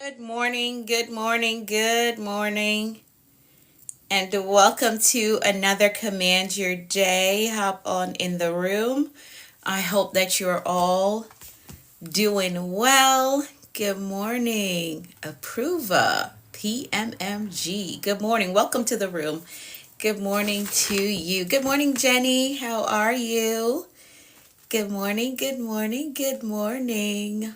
Good morning, good morning, good morning, and welcome to another Command Your Day. Hop on in the room. I hope that you're all doing well. Good morning, Approva, PMMG. Good morning, welcome to the room. Good morning to you. Good morning, Jenny. How are you? Good morning, good morning, good morning.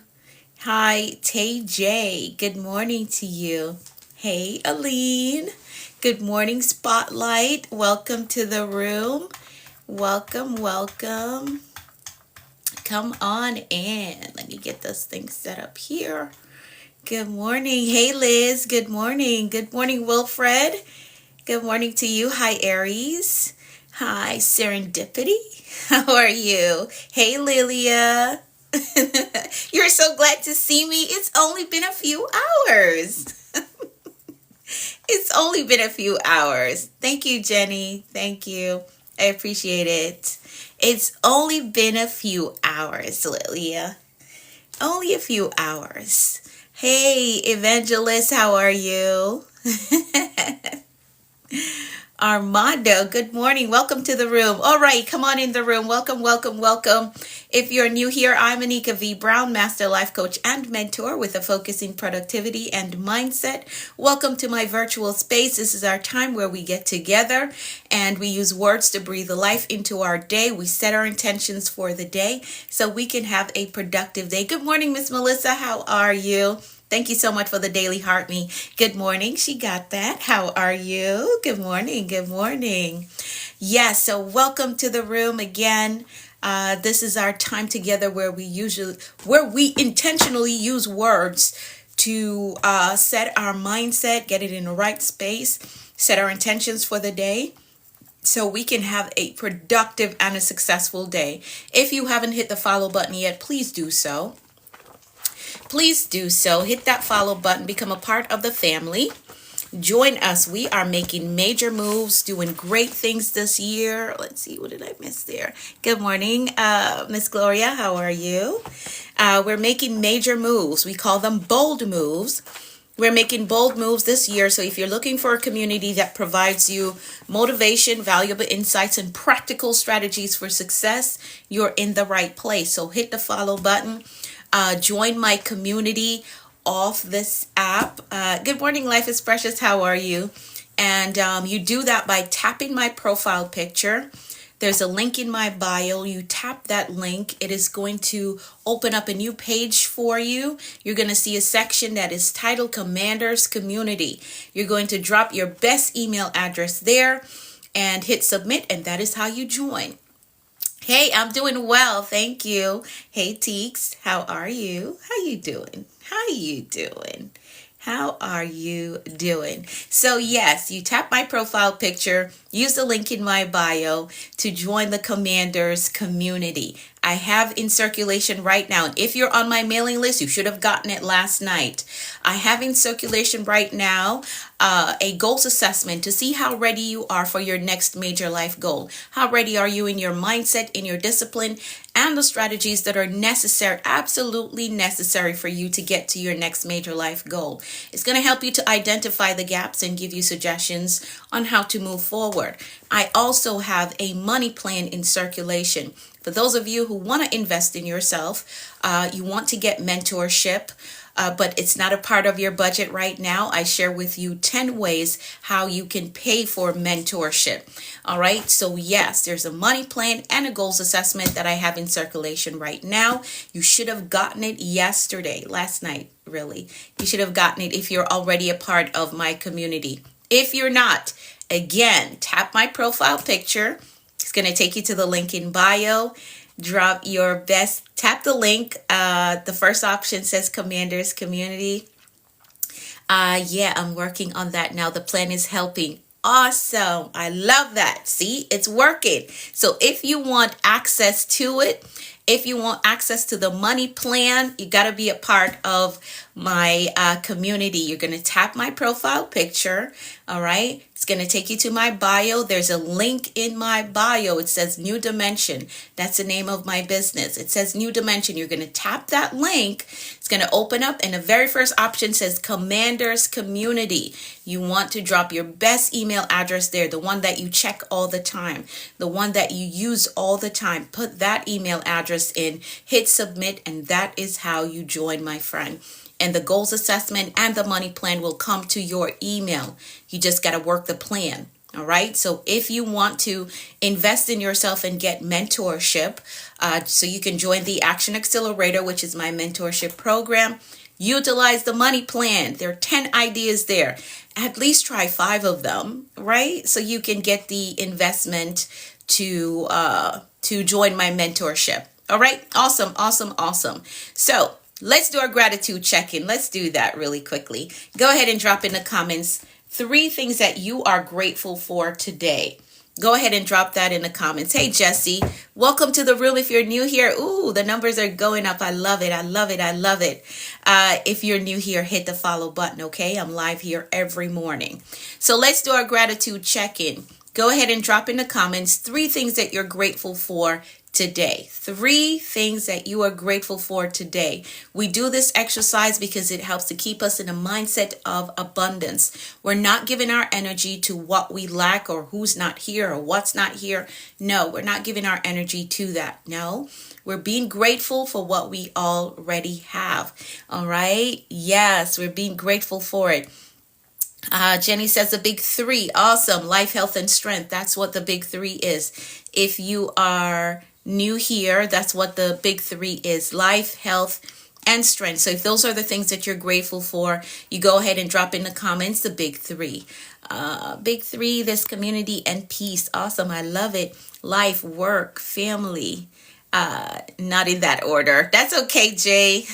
Hi, Tay J. Good morning to you. Hey, Aline. Good morning, Spotlight. Welcome to the room. Welcome, welcome. Come on in. Let me get this thing set up here. Good morning. Hey, Liz. Good morning. Good morning, Wilfred. Good morning to you. Hi, Aries. Hi, Serendipity. How are you? Hey, Lilia. You're so glad to see me. It's only been a few hours. It's only been a few hours. Thank you, Jenny. Thank you. I appreciate it. It's only been a few hours, Lilia. Only a few hours. Hey, Evangelist, how are you? Armando, good morning. Welcome to the room. All right, come on in the room. Welcome, welcome, welcome. If you're new here, I'm Anika V. Brown, Master Life Coach and Mentor with a focus in productivity and mindset. Welcome to my virtual space. This is our time where we get together and we use words to breathe life into our day. We set our intentions for the day so we can have a productive day. Good morning, Miss Melissa. How are you? Thank you so much for the daily heart me. Good morning. She got that. How are you? Good morning. Good morning. Yes, so welcome to the room again. This is our time together where we intentionally use words to set our mindset, get it in the right space, set our intentions for the day so we can have a productive and a successful day. If you haven't hit the follow button yet, please do so. Please do so. Hit that follow button, become a part of the family. Join us. We are making major moves, doing great things this year. Let's see, what did I miss there? Good morning, Miss Gloria. How are you? We're making major moves. We call them bold moves. We're making bold moves this year. So if you're looking for a community that provides you motivation, valuable insights, and practical strategies for success, you're in the right place. So hit the follow button. Join my community off this app. Good morning, Life is Precious. How are you? And you do that by tapping my profile picture. There's a link in my bio. You tap that link. It is going to open up a new page for you. You're going to see a section that is titled Commanders Community. You're going to drop your best email address there and hit submit, and that is how you join. Hey, I'm doing well. Thank you. Hey, Teeks, how are you? How you doing? How you doing? How are you doing? So yes, you tap my profile picture, use the link in my bio to join the Commanders community. I have in circulation right now. And if you're on my mailing list, you should have gotten it last night. I have in circulation right now a goals assessment to see how ready you are for your next major life goal. How ready are you in your mindset, in your discipline, and the strategies that are necessary, absolutely necessary for you to get to your next major life goal. It's going to help you to identify the gaps and give you suggestions on how to move forward. I also have a money plan in circulation. For those of you who want to invest in yourself, you want to get mentorship, but it's not a part of your budget right now, I share with you 10 ways how you can pay for mentorship. All right. So yes, there's a money plan and a goals assessment that I have in circulation right now. You should have gotten it last night, really. You should have gotten it if you're already a part of my community. If you're not, again, tap my profile picture. It's going to take you to the link in bio. Drop your best, tap the link. The first option says Commanders Community. Yeah, I'm working on that now. The plan is helping. Awesome. I love that. See, it's working. So if you want access to it If you want access to the money plan, you got to be a part of my community. You're going to tap my profile picture. All right. It's going to take you to my bio. There's a link in my bio. It says New Dimension. That's the name of my business. It says New Dimension. You're going to tap that link. It's going to open up, and the very first option says Commanders Community. You want to drop your best email address there, the one that you check all the time, the one that you use all the time. Put that email address in, hit submit, and that is how you join, my friend. And the goals assessment and the money plan will come to your email. You just got to work the plan. All right. So if you want to invest in yourself and get mentorship, so you can join the Action Accelerator, which is my mentorship program, utilize the money plan. There are 10 ideas there. At least try 5 of them, right? So you can get the investment to join my mentorship. All right. Awesome. Awesome. Awesome. So let's do our gratitude check-in. Let's do that really quickly. Go ahead and drop in the comments 3 things that you are grateful for today. Go ahead and drop that in the comments. Hey, Jesse, welcome to the room. If you're new here, ooh, the numbers are going up. I love it. I love it. I love it. If you're new here, hit the follow button, okay? I'm live here every morning. So let's do our gratitude check-in. Go ahead and drop in the comments 3 things that you're grateful for today. 3 things that you are grateful for today. We do this exercise because it helps to keep us in a mindset of abundance. We're not giving our energy to what we lack or who's not here or what's not here. No, we're not giving our energy to that. No, we're being grateful for what we already have. All right. Yes, we're being grateful for it. Jenny says the big 3. Awesome. Life, health, and strength. That's what the big 3 is. If you are new here, that's what the big 3 is. Life, health, and strength. So if those are the things that you're grateful for, you go ahead and drop in the comments the big 3. Big 3, this community and peace. Awesome. I love it. Life, work, family. Not in that order. That's okay, Jay.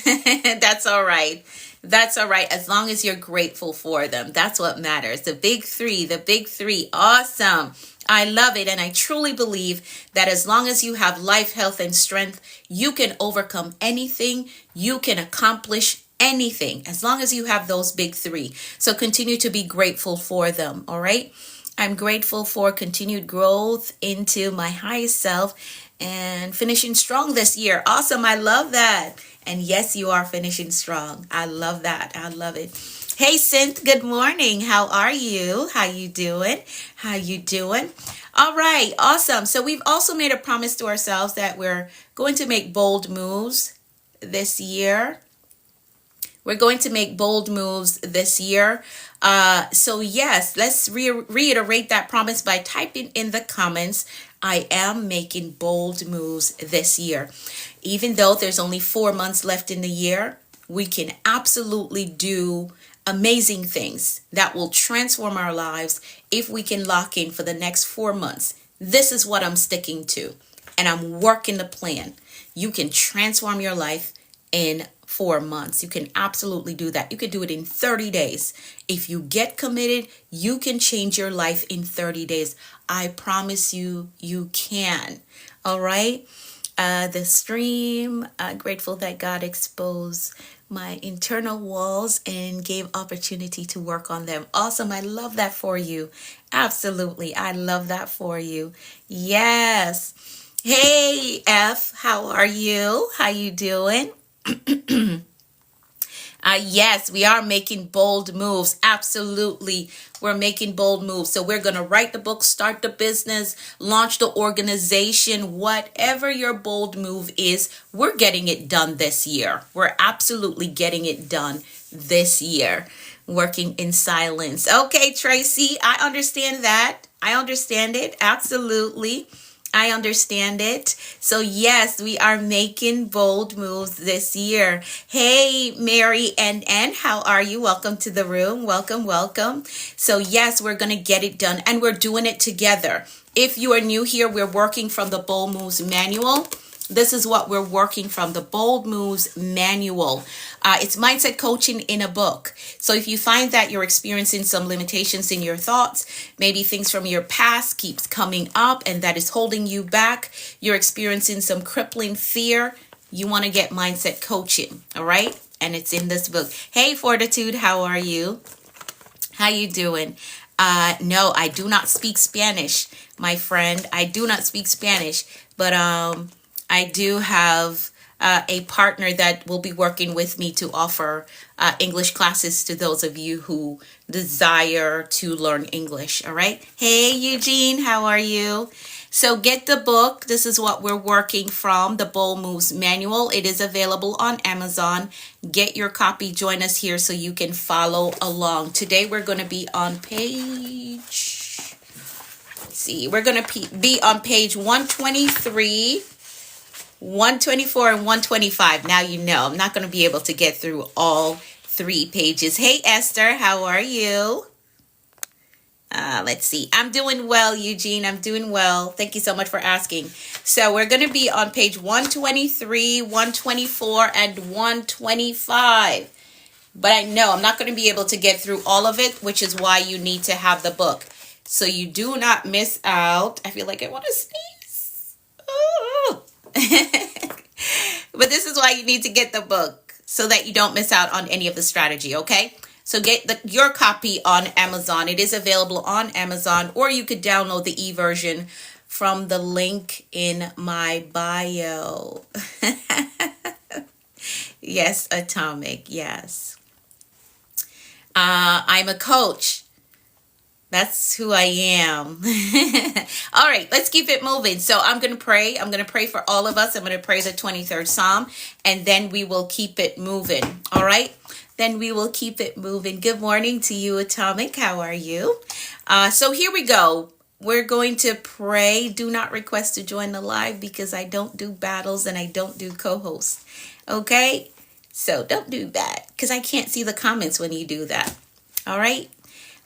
That's all right. That's all right. As long as you're grateful for them. That's what matters. The big 3, the big 3. Awesome. I love it. And I truly believe that as long as you have life, health, and strength, you can overcome anything. You can accomplish anything as long as you have those big 3. So continue to be grateful for them. All right. I'm grateful for continued growth into my highest self and finishing strong this year. Awesome. I love that. And yes, you are finishing strong. I love that. I love it. Hey, Synth, good morning. How are you? How you doing? How you doing? All right. Awesome. So we've also made a promise to ourselves that we're going to make bold moves this year. We're going to make bold moves this year. So yes, let's reiterate that promise by typing in the comments, I am making bold moves this year. Even though there's only 4 months left in the year, we can absolutely do amazing things that will transform our lives if we can lock in for the next 4 months. This is what I'm sticking to, and I'm working the plan. You can transform your life in 4 months. You can absolutely do that. You can do it in 30 days. If you get committed, you can change your life in 30 days. I promise you, you can. All right. The stream, grateful that God exposed my internal walls and gave opportunity to work on them. Awesome. I love that for you. Absolutely. I love that for you. Yes. Hey, F, how are you? How you doing? Yes, we are making bold moves. Absolutely. We're making bold moves. So we're going to write the book, start the business, launch the organization, whatever your bold move is, we're getting it done this year. We're absolutely getting it done this year. Working in silence. Okay, Tracy, I understand that. I understand it. Absolutely. I understand it. So yes, we are making bold moves this year. Hey, Mary and how are you? Welcome to the room. Welcome, welcome. So yes, we're going to get it done and we're doing it together. If you are new here, we're working from the Bold Moves Manual. This is what we're working from, the Bold Moves Manual. It's mindset coaching in a book. So if you find that you're experiencing some limitations in your thoughts, maybe things from your past keeps coming up and that is holding you back, you're experiencing some crippling fear, you want to get mindset coaching, all right? And it's in this book. Hey, Fortitude, how are you? How you doing? No, I do not speak Spanish, my friend. I do not speak Spanish, but I do have a partner that will be working with me to offer English classes to those of you who desire to learn English. All right. Hey, Eugene, how are you? So get the book. This is what we're working from, the Bold Moves Manual. It is available on Amazon. Get your copy. Join us here so you can follow along. Today we're going to be on page, let's see, we're going to be on page 123, 124, and 125. Now you know I'm not going to be able to get through all 3 pages. Hey, Esther, how are you? Let's see. I'm doing well, Eugene. I'm doing well. Thank you so much for asking. So we're going to be on page 123, 124, and 125. But I know I'm not going to be able to get through all of it, which is why you need to have the book. So you do not miss out. I feel like I want to sneeze. Oh. But this is why you need to get the book so that you don't miss out on any of the strategy, okay? So get your copy on Amazon. It is available on Amazon, or you could download the e-version from the link in my bio. Yes, Atomic, yes. I'm a coach. That's who I am. All right, let's keep it moving. So I'm going to pray. I'm going to pray for all of us. I'm going to pray the 23rd Psalm, and then we will keep it moving. All right? Then we will keep it moving. Good morning to you, Atomic. How are you? So here we go. We're going to pray. Do not request to join the live because I don't do battles and I don't do co-hosts. Okay? So don't do that because I can't see the comments when you do that. All right?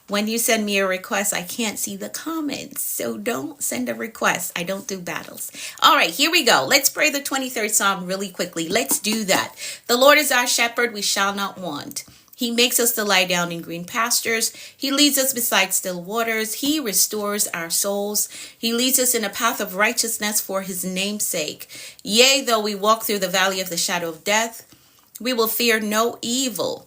When you send me a request, I can't see the comments. So don't send a request. I don't do battles. All right, here we go. Let's pray the 23rd Psalm really quickly. Let's do that. The Lord is our shepherd. We shall not want. He makes us to lie down in green pastures. He leads us beside still waters. He restores our souls. He leads us in a path of righteousness for his name's sake. Yea, though we walk through the valley of the shadow of death, we will fear no evil.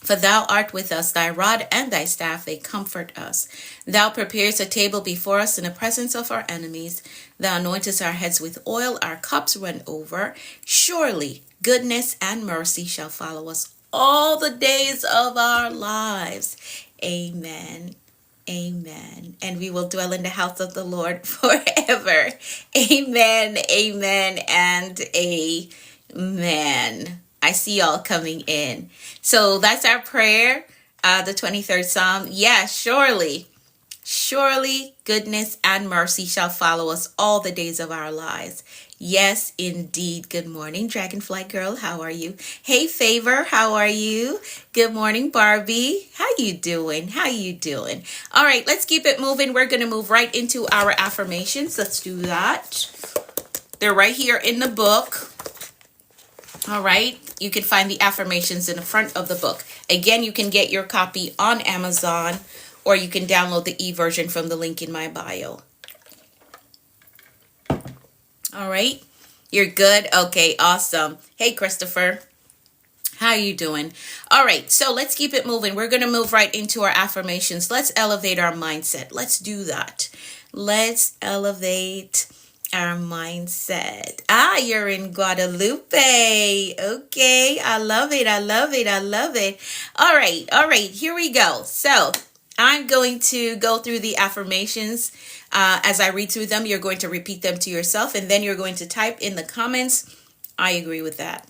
For thou art with us, thy rod and thy staff, they comfort us. Thou preparest a table before us in the presence of our enemies. Thou anointest our heads with oil, our cups run over. Surely goodness and mercy shall follow us all the days of our lives. Amen. Amen. And we will dwell in the house of the Lord forever. Amen. Amen. And amen. I see y'all coming in. So that's our prayer, the 23rd Psalm. Yeah, surely goodness and mercy shall follow us all the days of our lives. Yes, indeed. Good morning, Dragonfly Girl. How are you? Hey, Favor. How are you? Good morning, Barbie. How you doing? How you doing? All right, let's keep it moving. We're going to move right into our affirmations. Let's do that. They're right here in the book. All right. You can find the affirmations in the front of the book. Again, you can get your copy on Amazon, or you can download the e-version from the link in my bio. All right. You're good? Okay, awesome. Hey, Christopher. How you doing? All right, so let's keep it moving. We're going to move right into our affirmations. Let's elevate our mindset. Let's do that. Let's elevate our mindset. You're in Guadalupe. Okay, I love it. I love it. I love it. All right, here we go. So I'm going to go through the affirmations. As I read through them, you're going to repeat them to yourself, and then you're going to type in the comments, I agree with that.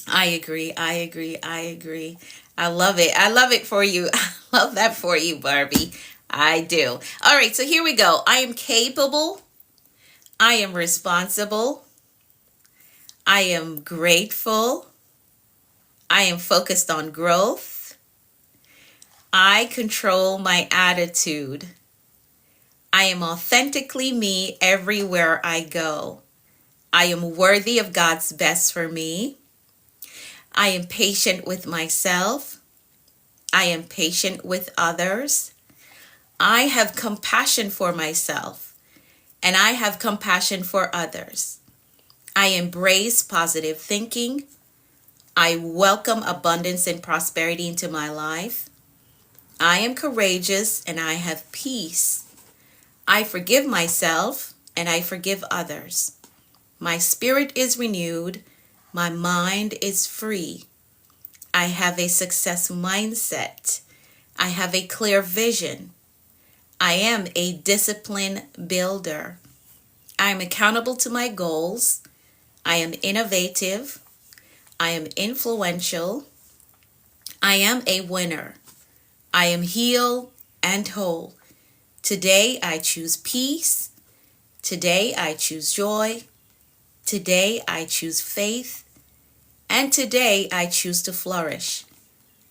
I agree. I agree. I agree. I love it. I love it for you. I love that for you, Barbie. I do. All right, so here we go. I am capable. I am responsible. I am grateful. I am focused on growth. I control my attitude. I am authentically me everywhere I go. I am worthy of God's best for me. I am patient with myself. I am patient with others. I have compassion for myself, and I have compassion for others. I embrace positive thinking. I welcome abundance and prosperity into my life. I am courageous and I have peace. I forgive myself and I forgive others. My spirit is renewed. My mind is free. I have a success mindset. I have a clear vision. I am a discipline builder. I am accountable to my goals. I am innovative. I am influential. I am a winner. I am healed and whole. Today I choose peace. Today I choose joy. Today I choose faith. And today I choose to flourish.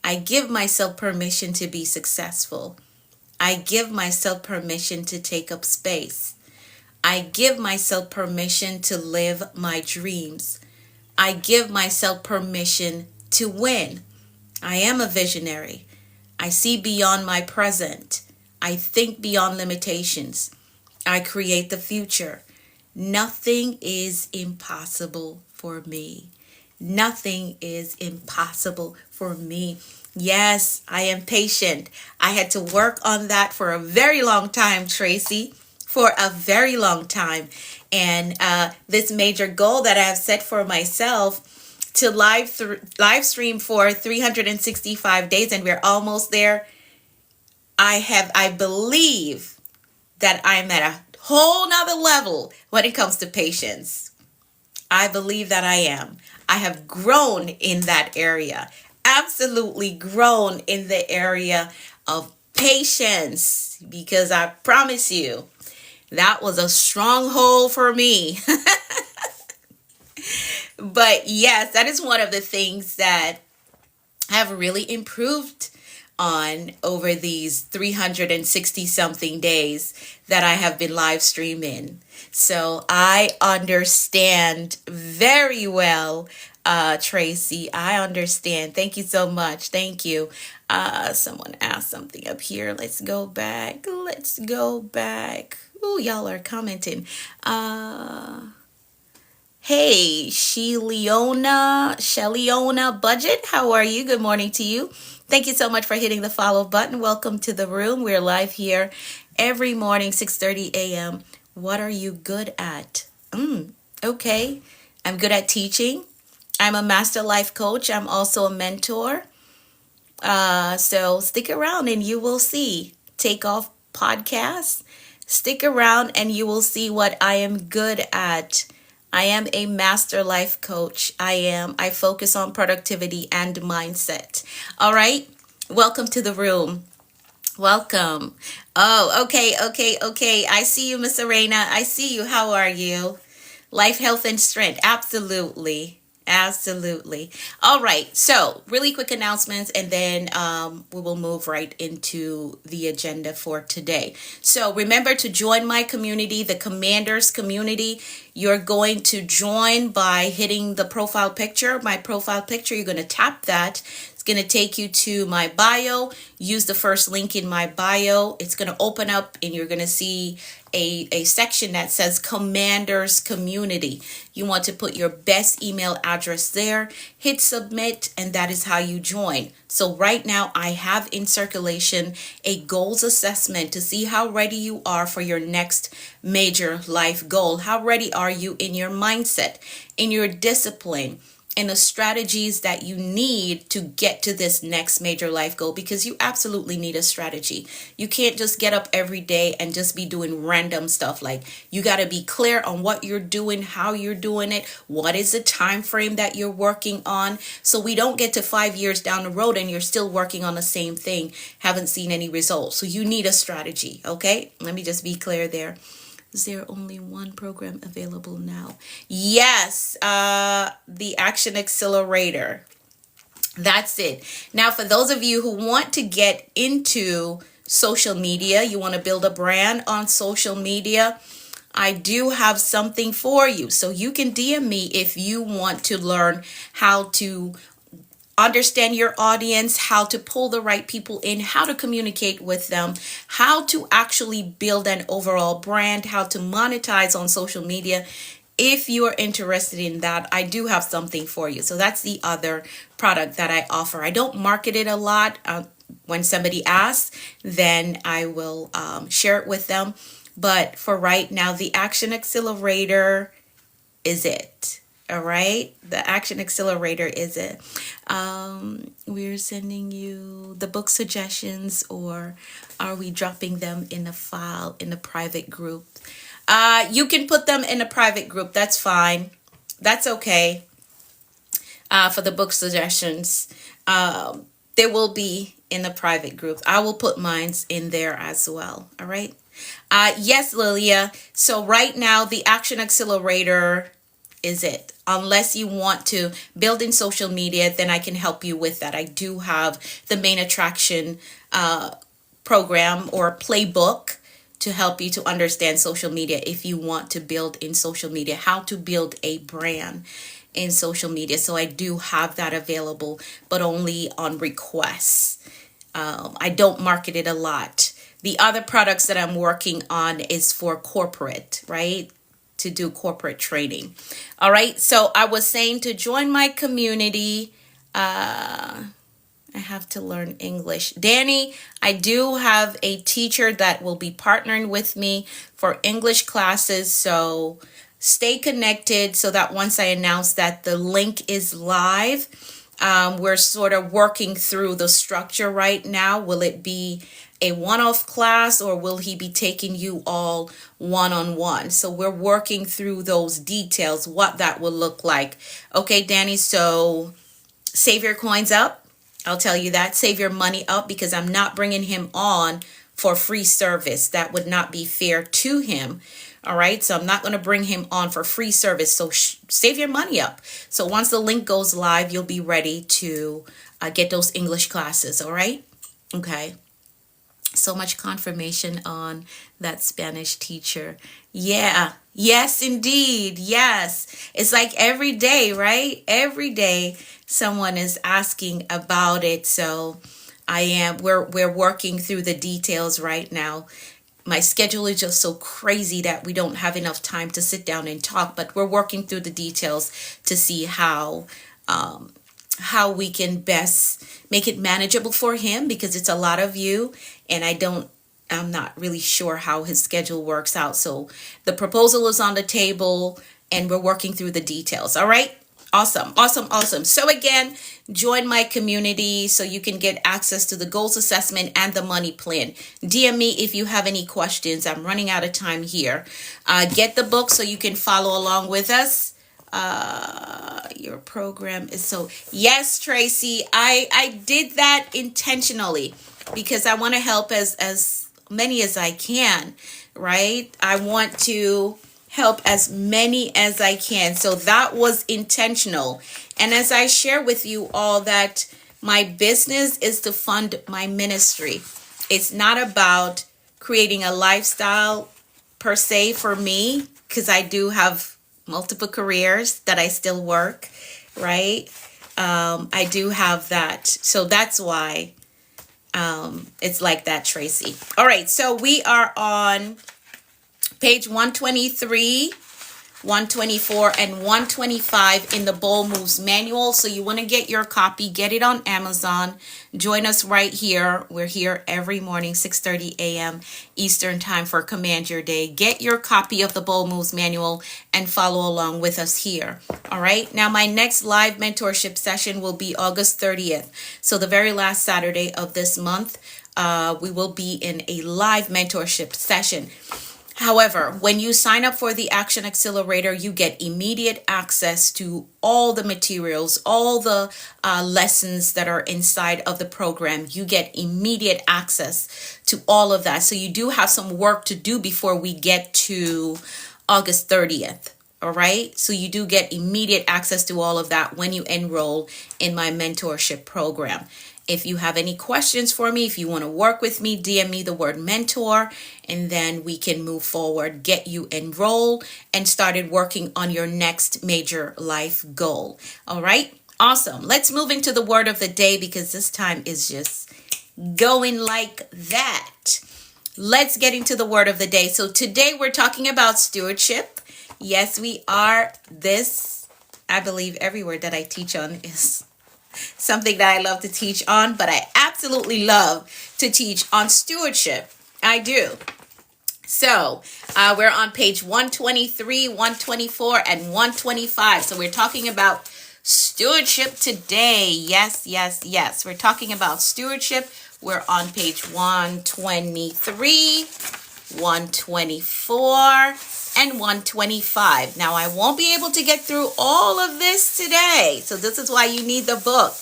I give myself permission to be successful. I give myself permission to take up space. I give myself permission to live my dreams. I give myself permission to win. I am a visionary. I see beyond my present. I think beyond limitations. I create the future. Nothing is impossible for me. Nothing is impossible for me. Yes, I am patient. I had to work on that for a very long time, Tracy, for a very long time. And this major goal that I have set for myself to live stream for 365 days, and we're almost there. I believe that I'm at a whole nother level when it comes to patience. I believe that I am. I have grown in that area. Absolutely grown in the area of patience, because I promise you, that was a stronghold for me. But yes, that is one of the things that have really improved on over these 360 something days that I have been live streaming. So I understand very well, Tracy. I understand. Thank you so much. Thank you. Someone asked something up here. Let's go back. Let's go back. Ooh, y'all are commenting. Hey, Sheleona Budget, how are you? Good morning to you. Thank you so much for hitting the follow button. Welcome to the room. We're live here every morning, 6:30 a.m. What are you good at? Okay. I'm good at teaching. I'm a master life coach. I'm also a mentor. So stick around and you will see. Take Off Podcast. Stick around and you will see what I am good at. I am a master life coach. I focus on productivity and mindset. All right. Welcome to the room. Welcome. Oh, okay. I see you, Miss Arena. I see you. How are you? Life, health, and strength. Absolutely. Absolutely. All right. So really quick announcements, and then we will move right into the agenda for today. So remember to join my community, the Commanders community. You're going to join by hitting the profile picture, my profile picture. You're going to tap that. It's going to take you to my bio. Use the first link in my bio. It's going to open up and you're going to see a section that says Commanders Community. You want to put your best email address there, hit submit, and that is how you join. So right now I have in circulation a goals assessment to see how ready you are for your next major life goal. How ready are you in your mindset, in your discipline, and the strategies that you need to get to this next major life goal, because you absolutely need a strategy. You can't just get up every day and just be doing random stuff. Like, you got to be clear on what you're doing, how you're doing it, what is the time frame that you're working on, so we don't get to 5 years down the road and you're still working on the same thing, haven't seen any results. So you need a strategy. Okay, let me just be clear there. Is there only one program available now? Yes, the Action Accelerator. That's it. Now, for those of you who want to get into social media, you want to build a brand on social media, I do have something for you. So you can DM me if you want to learn how to understand your audience, how to pull the right people in, how to communicate with them, how to actually build an overall brand, how to monetize on social media. If you are interested in that, I do have something for you. So that's the other product that I offer. I don't market it a lot. When somebody asks, then I will share it with them. But for right now, the Action Accelerator is it. All right, the Action Accelerator is it. We're sending you the book suggestions, or are we dropping them in a file in a private group? You can put them in a private group. That's fine. That's okay. For the book suggestions, they will be in the private group. I will put mines in there as well. All right. Yes, Lilia. So right now, the Action Accelerator is it. Unless you want to build in social media, then I can help you with that. I do have the main attraction program or playbook to help you to understand social media if you want to build in social media, how to build a brand in social media. So I do have that available, but only on requests. I don't market it a lot. The other products that I'm working on is for corporate, right? To do corporate training. All right. So I was saying to join my community. I have to learn English. Danny, I do have a teacher that will be partnering with me for English classes. So stay connected so that once I announce that the link is live, we're sort of working through the structure right now. Will it be a one-off class, or will he be taking you all one-on-one? So we're working through those details, what that will look like. Okay, Danny, so save your coins up. I'll tell you that. Save your money up, because I'm not bringing him on for free service. That would not be fair to him. All right, so I'm not going to bring him on for free service. So save your money up. So once the link goes live, you'll be ready to get those English classes. All right. Okay. So much confirmation on that Spanish teacher. Yeah. Yes, indeed. Yes. It's like every day, right? Every day someone is asking about it. So we're working through the details right now. My schedule is just so crazy that we don't have enough time to sit down and talk, but we're working through the details to see how we can best make it manageable for him, because it's a lot of you, and I'm not really sure how his schedule works out. So the proposal is on the table and we're working through the details. All right. Awesome. Awesome. Awesome. So again, join my community so you can get access to the goals assessment and the money plan. DM me if you have any questions. I'm running out of time here. Get the book so you can follow along with us. Your program is so, yes, Tracy, I did that intentionally because I want to help as many as I can, right? I want to help as many as I can. So that was intentional. And as I share with you all that my business is to fund my ministry. It's not about creating a lifestyle per se for me, because I do have multiple careers that I still work, right? I do have that. So that's why it's like that, Tracy. All right. So we are on page 123, 124, and 125 in the Bold Moves Manual. So you want to get your copy, get it on Amazon. Join us right here. We're here every morning, 6:30 a.m. Eastern Time for Command Your Day. Get your copy of the Bold Moves Manual and follow along with us here. All right. Now, my next live mentorship session will be August 30th. So the very last Saturday of this month, we will be in a live mentorship session. However, when you sign up for the Action Accelerator, you get immediate access to all the materials, all the lessons that are inside of the program. You get immediate access to all of that. So you do have some work to do before we get to August 30th. All right. So you do get immediate access to all of that when you enroll in my mentorship program. If you have any questions for me, if you want to work with me, DM me the word mentor, and then we can move forward, get you enrolled and started working on your next major life goal. All right. Awesome. Let's move into the word of the day because this time is just going like that. Let's get into the word of the day. So today we're talking about stewardship. Yes, we are. This, I believe every word that I teach on is something that I love to teach on, but I absolutely love to teach on stewardship. I do. So we're on page 123, 124, and 125. So we're talking about stewardship today. Yes, yes, yes. We're talking about stewardship. We're on page 123, 124, and 125. Now, I won't be able to get through all of this today. So this is why you need the book,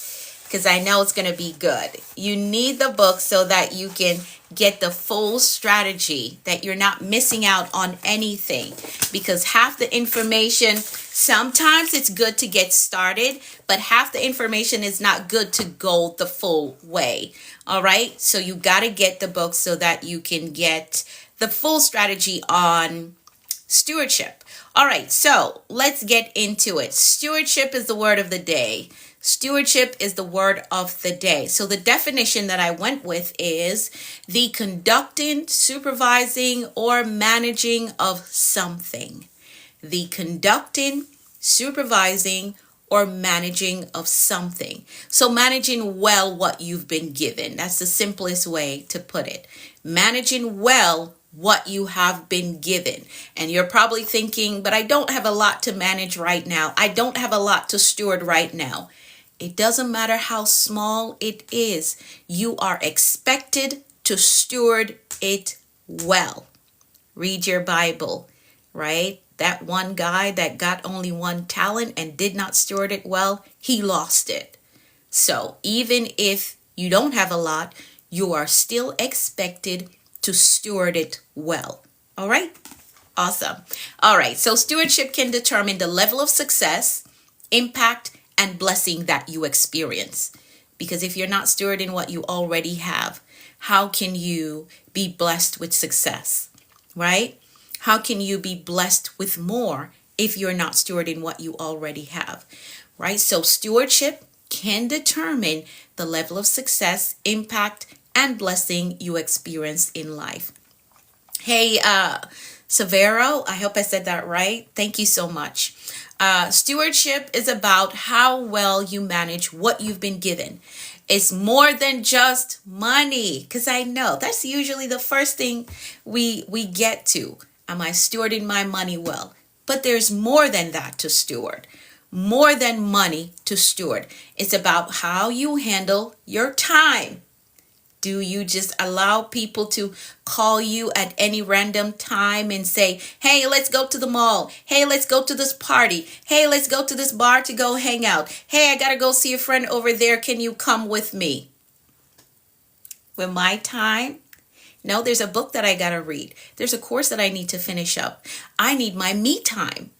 because I know it's going to be good. You need the book so that you can get the full strategy, that you're not missing out on anything, because half the information, sometimes it's good to get started, but half the information is not good to go the full way. All right. So you got to get the book so that you can get the full strategy on stewardship. All right, so let's get into it. Stewardship is the word of the day. Stewardship is the word of the day. So the definition that I went with is the conducting, supervising, or managing of something. The conducting, supervising, or managing of something. So managing well what you've been given. That's the simplest way to put it. Managing well what you have been given. And you're probably thinking, but I don't have a lot to manage right now. I don't have a lot to steward right now. It doesn't matter how small it is. You are expected to steward it well. Read your Bible, right? That one guy that got only one talent and did not steward it well, he lost it. So even if you don't have a lot, you are still expected to steward it well. All right? Awesome. All right. So stewardship can determine the level of success, impact, and blessing that you experience. Because if you're not stewarding what you already have, how can you be blessed with success? Right? How can you be blessed with more if you're not stewarding what you already have? Right? So stewardship can determine the level of success, impact, and blessing you experience in life. Hey, Severo, I hope I said that right. Thank you so much. Stewardship is about how well you manage what you've been given. It's more than just money, because I know that's usually the first thing we get to. Am I stewarding my money well? But there's more than that to steward. More than money to steward. It's about how you handle your time. Do you just allow people to call you at any random time and say, hey, let's go to the mall. Hey, let's go to this party. Hey, let's go to this bar to go hang out. Hey, I got to go see a friend over there. Can you come with me? With my time? No, there's a book that I got to read. There's a course that I need to finish up. I need my me time.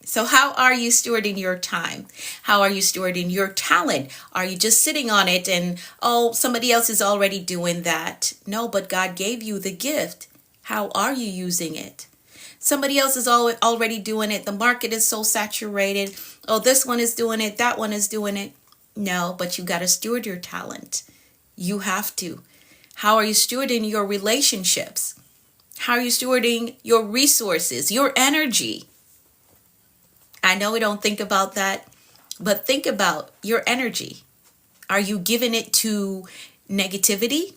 So how are you stewarding your time? How are you stewarding your talent? Are you just sitting on it and, oh, somebody else is already doing that? No, but God gave you the gift. How are you using it? Somebody else is already doing it. The market is so saturated. Oh, this one is doing it. That one is doing it. No, but you got to steward your talent. You have to. How are you stewarding your relationships? How are you stewarding your resources, your energy? I know we don't think about that, but think about your energy. Are you giving it to negativity?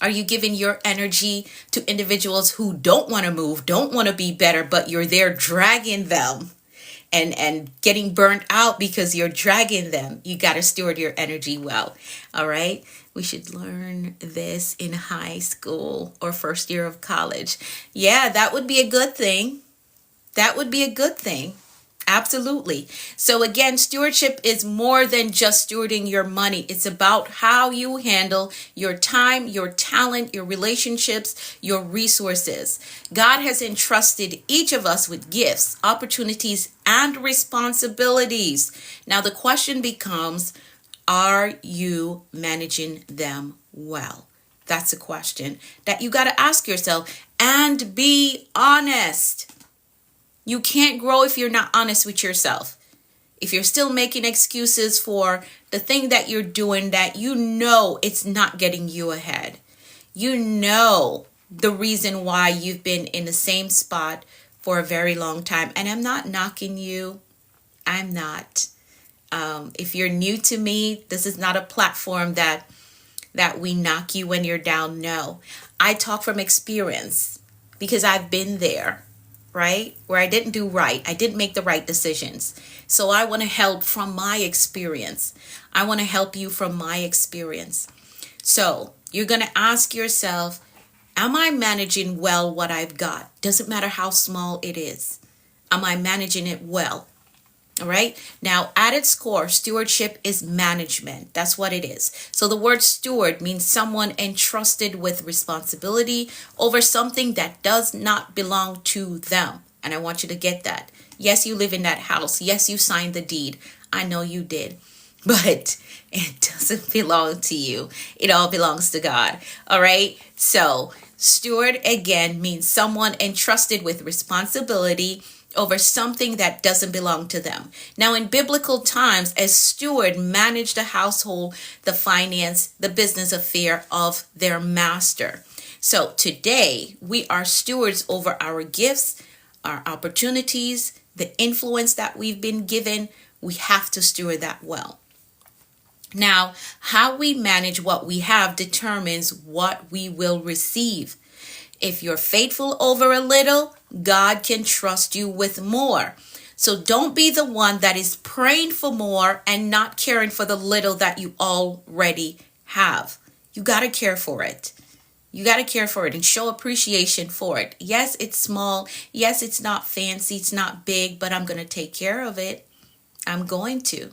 Are you giving your energy to individuals who don't want to move, don't want to be better, but you're there dragging them and getting burnt out because you're dragging them? You got to steward your energy well. All right. We should learn this in high school or first year of college. Yeah, that would be a good thing. That would be a good thing. Absolutely. So again, stewardship is more than just stewarding your money. It's about how you handle your time, your talent, your relationships, your resources. God has entrusted each of us with gifts, opportunities, and responsibilities. Now the question becomes, Are you managing them well? That's a question that you got to ask yourself, and be honest. You can't grow if you're not honest with yourself. If you're still making excuses for the thing that you're doing that you know it's not getting you ahead, you know the reason why you've been in the same spot for a very long time. And I'm not knocking you. I'm not. If you're new to me, this is not a platform that we knock you when you're down. No, I talk from experience because I've been there, right? Where I didn't do right. I didn't make the right decisions. So I want to help from my experience. I want to help you from my experience. So you're going to ask yourself, am I managing well what I've got? Doesn't matter how small it is. Am I managing it well? All right. Now, at its core, stewardship is management. That's what it is. So the word steward means someone entrusted with responsibility over something that does not belong to them. And I want you to get that. Yes, you live in that house. Yes, you signed the deed. I know you did. But it doesn't belong to you. It all belongs to God. All right. So steward, again, means someone entrusted with responsibility over something that doesn't belong to them. Now, in biblical times, a steward managed the household, the finance, the business affair of their master. So today, we are stewards over our gifts, our opportunities, the influence that we've been given. We have to steward that well. Now, how we manage what we have determines what we will receive. If you're faithful over a little, God can trust you with more. So don't be the one that is praying for more and not caring for the little that you already have. You got to care for it. You got to care for it and show appreciation for it. Yes, it's small. Yes, it's not fancy. It's not big, but I'm going to take care of it. I'm going to.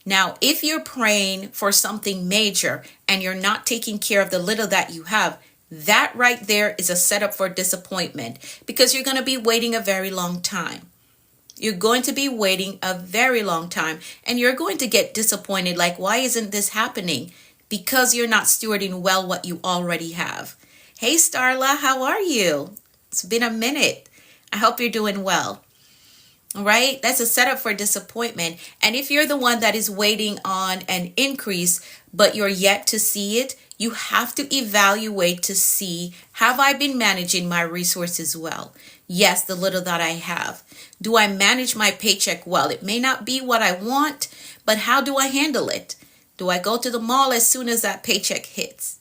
Now, if you're praying for something major and you're not taking care of the little that you have, that right there is a setup for disappointment, because you're going to be waiting a very long time. You're going to be waiting a very long time and you're going to get disappointed. Like, why isn't this happening? Because you're not stewarding well what you already have. Hey, Starla, how are you? It's been a minute. I hope you're doing well. All right. That's a setup for disappointment. And if you're the one that is waiting on an increase, but you're yet to see it, you have to evaluate to see, have I been managing my resources well? Yes, the little that I have. Do I manage my paycheck well? It may not be what I want, but how do I handle it? Do I go to the mall as soon as that paycheck hits?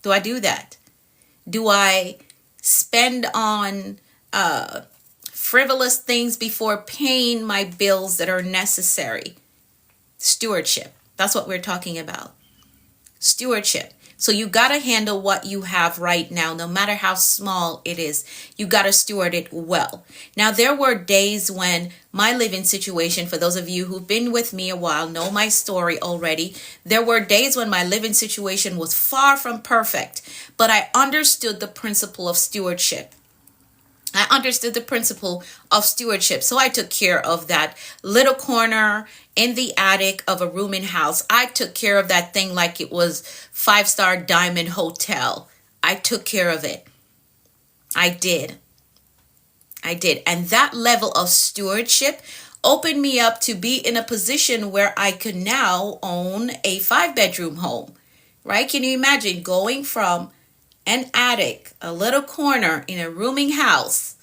Do I do that? Do I spend on frivolous things before paying my bills that are necessary? Stewardship. That's what we're talking about. Stewardship. So you got to handle what you have right now, no matter how small it is. You got to steward it well. Now, there were days when my living situation, for those of you who've been with me a while, know my story already. There were days when my living situation was far from perfect, but I understood the principle of stewardship. I understood the principle of stewardship. So I took care of that little corner in the attic of a rooming house. I took care of that thing like it was 5-star diamond hotel. I took care of it. I did. And that level of stewardship opened me up to be in a position where I could now own a 5-bedroom home, right? Can you imagine going from an attic, a little corner in a rooming house,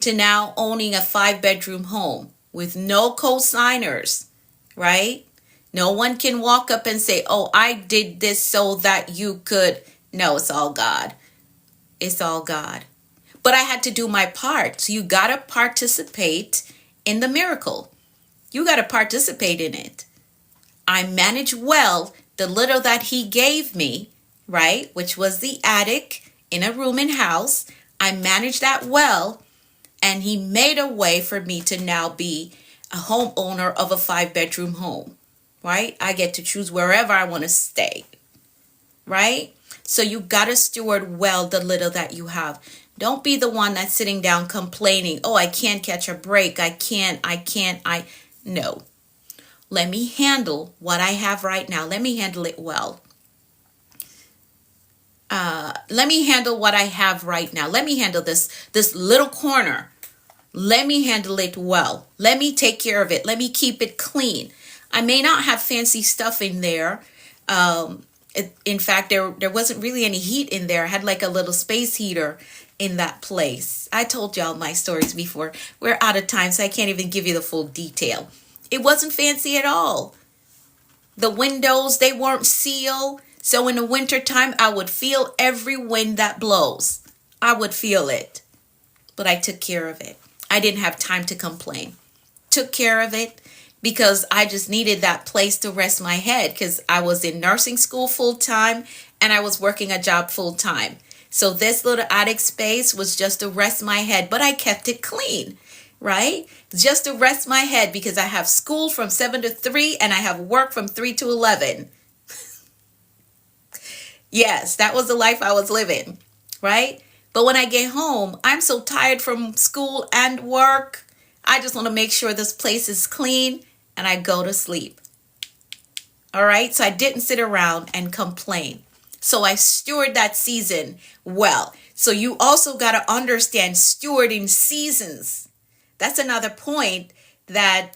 to now owning a 5-bedroom home with no co-signers, right? No one can walk up and say, oh, I did this so that you could. No, it's all God. It's all God. But I had to do my part. So you got to participate in the miracle. You got to participate in it. I managed well the little that he gave me, right? Which was the attic in a rooming house. I managed that well. And he made a way for me to now be a homeowner of a 5-bedroom home, right? I get to choose wherever I want to stay, right? So you got to steward well the little that you have. Don't be the one that's sitting down complaining, oh, I can't catch a break. No. Let me handle what I have right now. Let me handle it well. Let me handle what I have right now. Let me handle this little corner. Let me handle it well. Let me take care of it. Let me keep it clean. I may not have fancy stuff in there. In fact, there wasn't really any heat in there. I had like a little space heater in that place. I told y'all my stories before. We're out of time, so I can't even give you the full detail. It wasn't fancy at all. The windows, they weren't sealed. So in the wintertime, I would feel every wind that blows. I would feel it. But I took care of it. I didn't have time to complain. Took care of it because I just needed that place to rest my head, because I was in nursing school full time and I was working a job full time. So this little attic space was just to rest my head, but I kept it clean, right? Just to rest my head, because I have school from 7 to 3 and I have work from 3 to 11. Yes, that was the life I was living, right? But when I get home, I'm so tired from school and work. I just want to make sure this place is clean and I go to sleep. All right. So I didn't sit around and complain. So I steward that season well. So you also got to understand stewarding seasons. That's another point that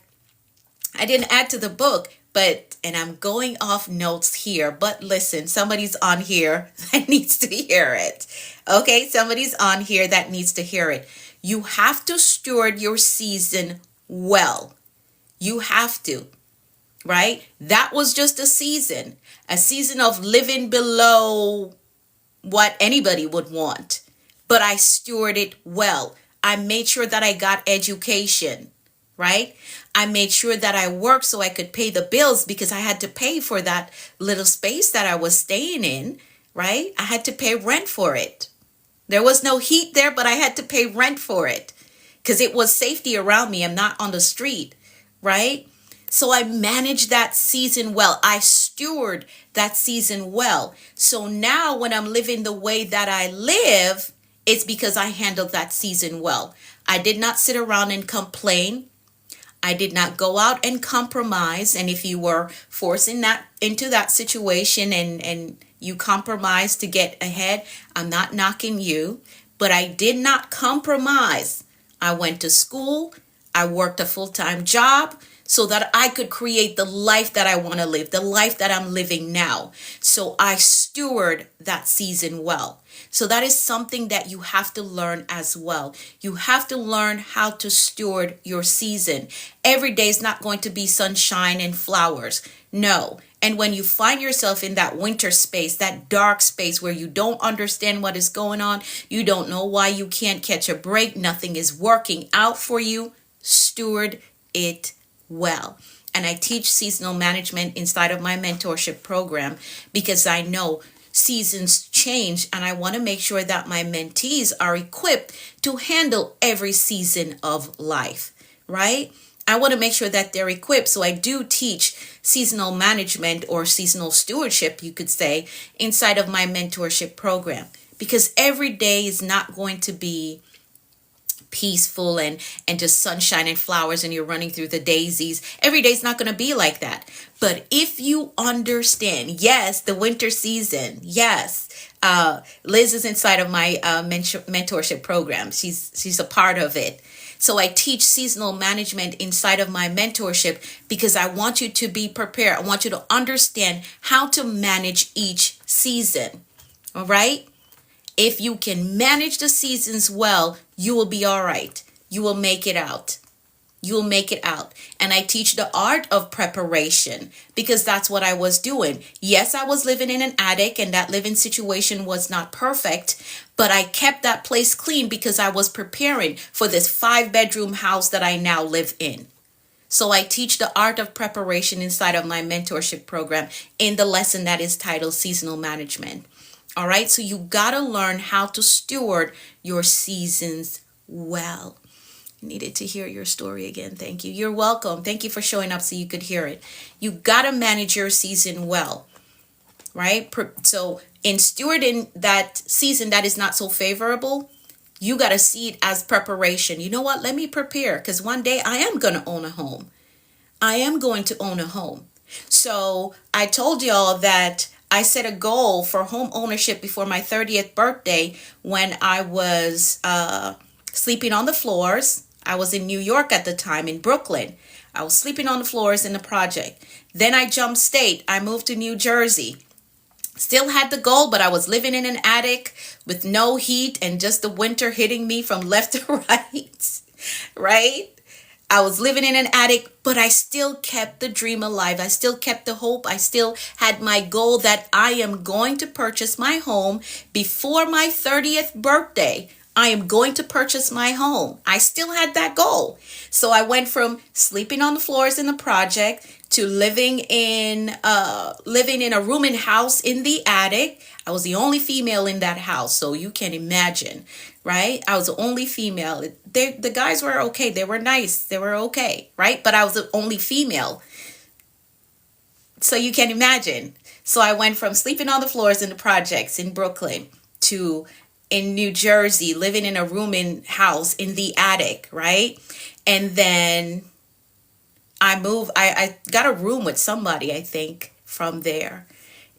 I didn't add to the book, and I'm going off notes here, but listen, somebody's on here that needs to hear it. Okay, somebody's on here that needs to hear it. You have to steward your season well. You have to, right? That was just a season of living below what anybody would want. But I stewarded it well. I made sure that I got education, right? I made sure that I worked so I could pay the bills, because I had to pay for that little space that I was staying in, right? I had to pay rent for it. There was no heat there, but I had to pay rent for it because it was safety around me. I'm not on the street, right? So I managed that season well. I steward that season well. So now when I'm living the way that I live, it's because I handled that season well. I did not sit around and complain. I did not go out and compromise. And if you were forcing that into that situation and you compromise to get ahead, I'm not knocking you, but I did not compromise. I went to school. I worked a full-time job so that I could create the life that I want to live, the life that I'm living now. So I steward that season well. So that is something that you have to learn as well. You have to learn how to steward your season. Every day is not going to be sunshine and flowers. No. And when you find yourself in that winter space, that dark space where you don't understand what is going on, you don't know why you can't catch a break, nothing is working out for you, steward it well. And I teach seasonal management inside of my mentorship program because I know seasons change and I want to make sure that my mentees are equipped to handle every season of life, right? I want to make sure that they're equipped. So I do teach seasonal management, or seasonal stewardship, you could say, inside of my mentorship program, because every day is not going to be peaceful and just sunshine and flowers and you're running through the daisies. Every day's not going to be like that. But if you understand, yes, the winter season, yes, Liz is inside of my mentorship program. She's a part of it. So I teach seasonal management inside of my mentorship because I want you to be prepared. I want you to understand how to manage each season. All right? If you can manage the seasons well, you will be all right. You will make it out. You will make it out. And I teach the art of preparation because that's what I was doing. Yes, I was living in an attic and that living situation was not perfect, but I kept that place clean because I was preparing for this 5-bedroom house that I now live in. So I teach the art of preparation inside of my mentorship program in the lesson that is titled Seasonal Management. All right, so you got to learn how to steward your seasons well. Needed to hear your story again. Thank you. You're welcome. Thank you for showing up so you could hear it. You got to manage your season well, right? So in stewarding that season that is not so favorable, you got to see it as preparation. You know what? Let me prepare because one day I am going to own a home. I am going to own a home. So I told y'all that I set a goal for home ownership before my 30th birthday when I was sleeping on the floors. I was in New York at the time, in Brooklyn. I was sleeping on the floors in the project. Then I jumped state. I moved to New Jersey. Still had the goal, but I was living in an attic with no heat and just the winter hitting me from left to right. Right? I was living in an attic, but I still kept the dream alive. I still kept the hope. I still had my goal that I am going to purchase my home before my 30th birthday. I am going to purchase my home. I still had that goal. So I went from sleeping on the floors in the project to living in a rooming house in the attic. I was the only female in that house, so you can imagine, right? I was the only female. The guys were okay. They were nice. They were okay, right? But I was the only female. So you can imagine. So I went from sleeping on the floors in the projects in Brooklyn to in New Jersey, living in a rooming house in the attic, right? And then I got a room with somebody, I think, from there.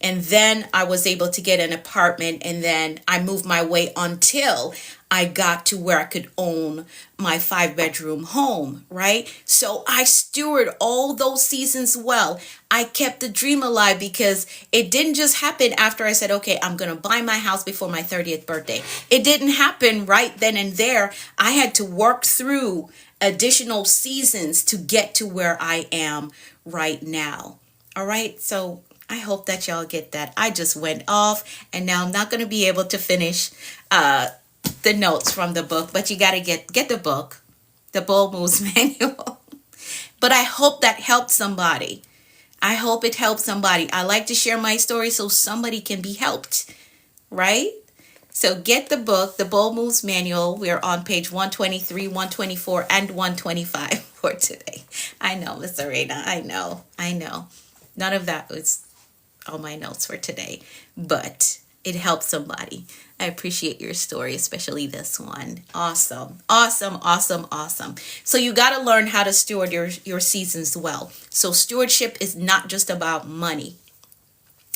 And then I was able to get an apartment, and then I moved my way until I got to where I could own my 5-bedroom home, right? So I stewarded all those seasons well. I kept the dream alive because it didn't just happen after I said, okay, I'm going to buy my house before my 30th birthday. It didn't happen right then and there. I had to work through additional seasons to get to where I am right now. All right. So I hope that y'all get that. I just went off, and now I'm not going to be able to finish the notes from the book, but you got to get the book, the Bold Moves Manual. But I hope that helped somebody. I hope it helped somebody. I like to share my story so somebody can be helped, right? So get the book, the Bold Moves Manual. We're on page 123, 124, and 125 for today. I know, Miss Arena. I know. None of that was on my notes for today, but it helped somebody. I appreciate your story, especially this one. Awesome. So you got to learn how to steward your seasons well. So stewardship is not just about money.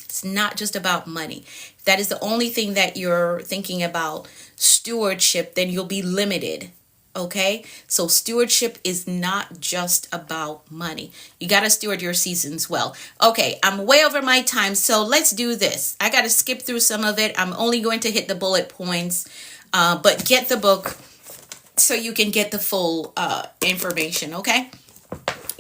It's not just about money. If that is the only thing that you're thinking about stewardship, then you'll be limited. Okay, so stewardship is not just about money. You got to steward your seasons well. Okay, I'm way over my time, so let's do this. I got to skip through some of it. I'm only going to hit the bullet points, but get the book so you can get the full information, okay?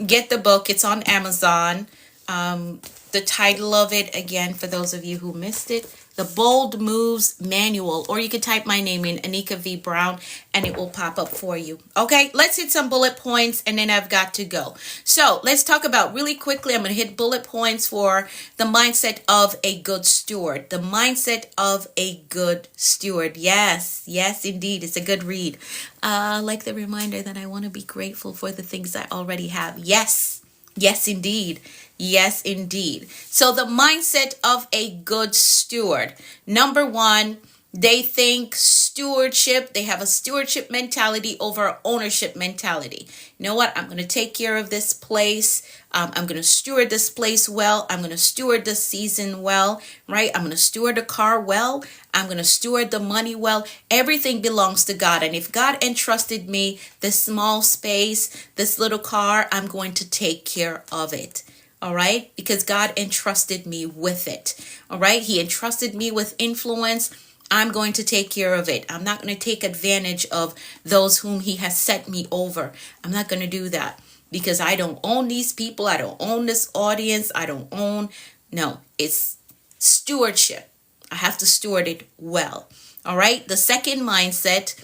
Get the book. It's on Amazon. The title of it, again, for those of you who missed it, The Bold Moves Manual, or you could type my name in, Anika V. Brown, and it will pop up for you. Okay, let's hit some bullet points, and then I've got to go. So let's talk about really quickly, I'm going to hit bullet points for the mindset of a good steward. The mindset of a good steward. Yes, indeed. It's a good read. Like the reminder that I want to be grateful for the things I already have. Yes, indeed. Yes, indeed. So the mindset of a good steward. Number one, they think stewardship. They have a stewardship mentality over ownership mentality. You know what? I'm going to take care of this place. I'm going to steward this place well. I'm going to steward this season well, right? I'm going to steward the car well. I'm going to steward the money well. Everything belongs to God. And if God entrusted me this small space, this little car, I'm going to take care of it. All right, because God entrusted me with it. All right, He entrusted me with influence. I'm going to take care of it. I'm not going to take advantage of those whom He has set me over. I'm not going to do that because I don't own these people. I don't own this audience. No, it's stewardship. I have to steward it well. All right, the second mindset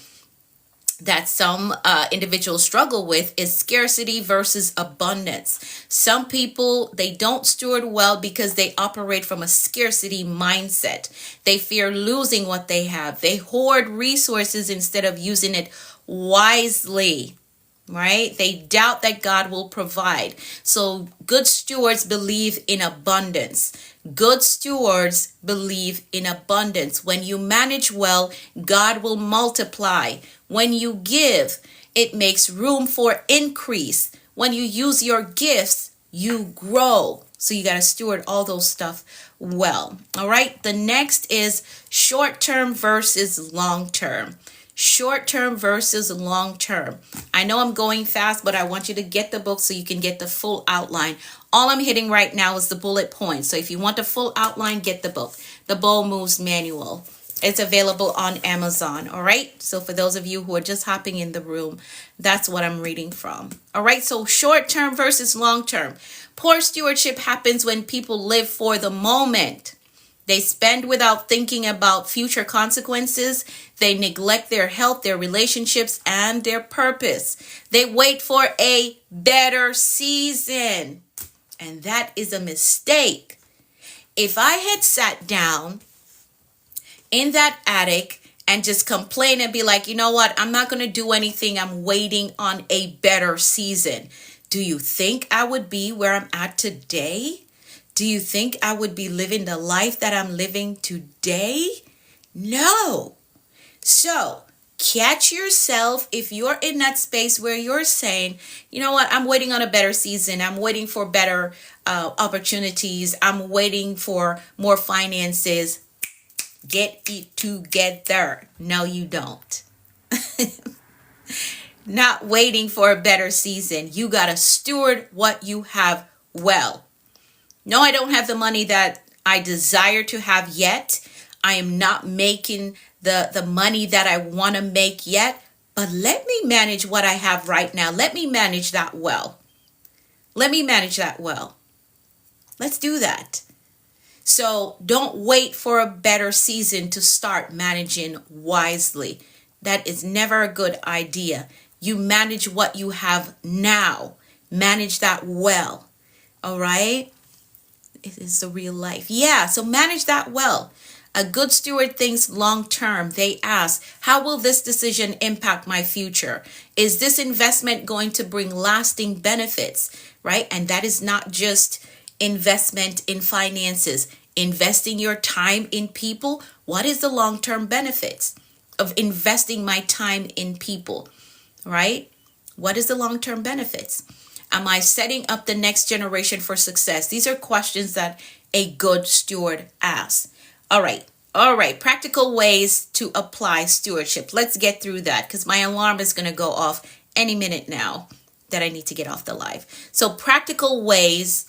that some individuals struggle with is scarcity versus abundance. Some people, they don't steward well because they operate from a scarcity mindset. They fear losing what they have. They hoard resources instead of using it wisely, right? They doubt that God will provide. So good stewards believe in abundance. Good stewards believe in abundance. When you manage well, God will multiply. When you give, it makes room for increase. When you use your gifts, you grow. So you got to steward all those stuff well. All right. The next is short term versus long term. Short term versus long term. I know I'm going fast, but I want you to get the book so you can get the full outline. All I'm hitting right now is the bullet points. So if you want the full outline, get the book, The Bold Moves Manual. It's available on Amazon. All right. So for those of you who are just hopping in the room, that's what I'm reading from. All right. So short term versus long term. Poor stewardship happens when people live for the moment. They spend without thinking about future consequences. They neglect their health, their relationships, and their purpose. They wait for a better season. And that is a mistake. If I had sat down in that attic and just complain and be like, you know what, I'm not going to do anything. I'm waiting on a better season. Do you think I would be where I'm at today? Do you think I would be living the life that I'm living today? No. So catch yourself if you're in that space where you're saying, you know what, I'm waiting on a better season. I'm waiting for better opportunities. I'm waiting for more finances. Get it together. No, you don't. Not waiting for a better season. You got to steward what you have well. No, I don't have the money that I desire to have yet. I am not making the money that I want to make yet. But let me manage what I have right now. Let me manage that well. Let me manage that well. Let's do that. So don't wait for a better season to start managing wisely. That is never a good idea. You manage what you have now. Manage that well. All right? It is the real life. Yeah, so manage that well. A good steward thinks long term. They ask, how will this decision impact my future? Is this investment going to bring lasting benefits? Right? And that is not just investment in finances. Investing your time in people. What is the long-term benefits of investing my time in people? Right? What is the long-term benefits? Am I setting up the next generation for success? These are questions that a good steward asks. All right. Practical ways to apply stewardship. Let's get through that because my alarm is going to go off any minute now that I need to get off the live. So practical ways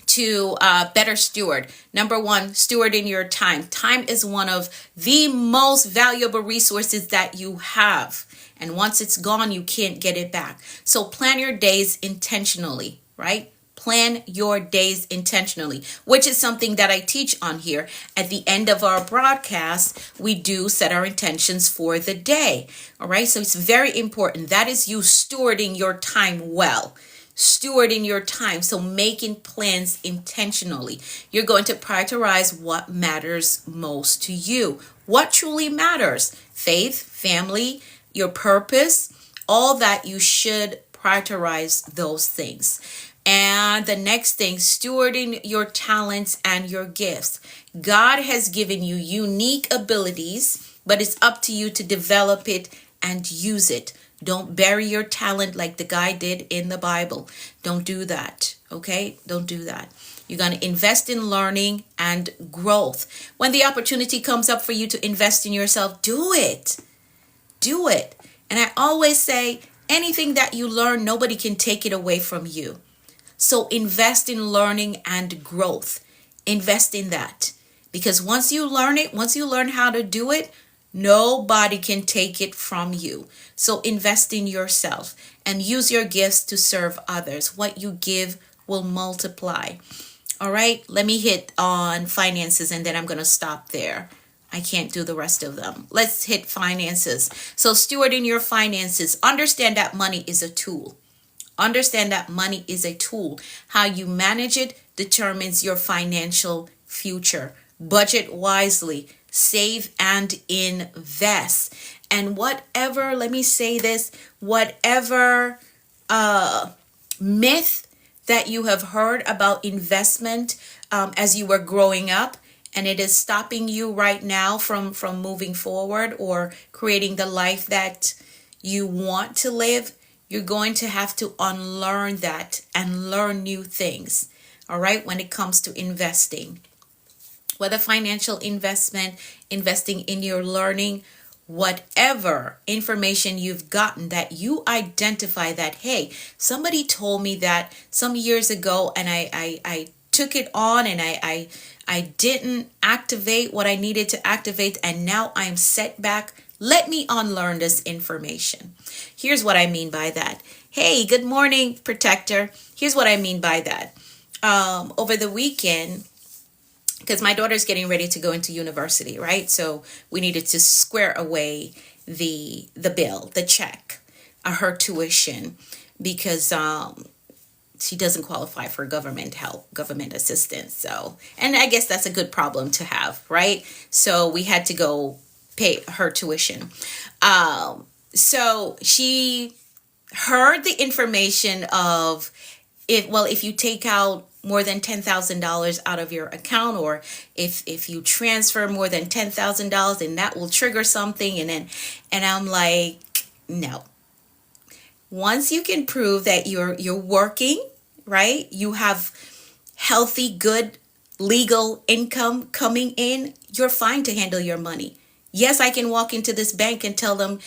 to better steward. Number one, stewarding your time. Time is one of the most valuable resources that you have. And once it's gone, you can't get it back. So plan your days intentionally, right? Plan your days intentionally, which is something that I teach on here. At the end of our broadcast, we do set our intentions for the day. All right. So it's very important. That is you stewarding your time well. Stewarding your time. So making plans intentionally. You're going to prioritize what matters most to you. What truly matters? Faith, family, your purpose, all that. You should prioritize those things. And the next thing, stewarding your talents and your gifts. God has given you unique abilities, but it's up to you to develop it and use it. Don't bury your talent like the guy did in the Bible. Don't do that. Okay? Don't do that. You're going to invest in learning and growth. When the opportunity comes up for you to invest in yourself, do it. Do it. And I always say, anything that you learn, nobody can take it away from you. So invest in learning and growth. Invest in that. Because once you learn it, once you learn how to do it, nobody can take it from you. So invest in yourself and use your gifts to serve others. What you give will multiply. All right, let me hit on finances and then I'm going to stop there. I can't do the rest of them. Let's hit finances. So stewarding your finances. Understand that money is a tool. Understand that money is a tool. How you manage it determines your financial future. Budget wisely. Save and invest. And whatever, let me say this, whatever myth that you have heard about investment as you were growing up, and it is stopping you right now from moving forward or creating the life that you want to live, You're going to have to unlearn that and learn new things. All right, when it comes to investing, whether financial investment, investing in your learning, whatever information you've gotten that you identify that, hey, somebody told me that some years ago and I took it on and I didn't activate what I needed to activate and now I'm set back. Let me unlearn this information. Here's what I mean by that. Hey, good morning, protector. Here's what I mean by that. Over the weekend, because my daughter's getting ready to go into university, right? So we needed to square away the bill, the check, her tuition, because she doesn't qualify for government help, government assistance. So, and I guess that's a good problem to have, right? So we had to go pay her tuition. So she heard the information of if you take out more than $10,000 out of your account, or if you transfer more than $10,000, and that will trigger something. And I'm like, no. Once you can prove that you're working, right? You have healthy, good, legal income coming in, you're fine to handle your money. Yes, I can walk into this bank and tell them,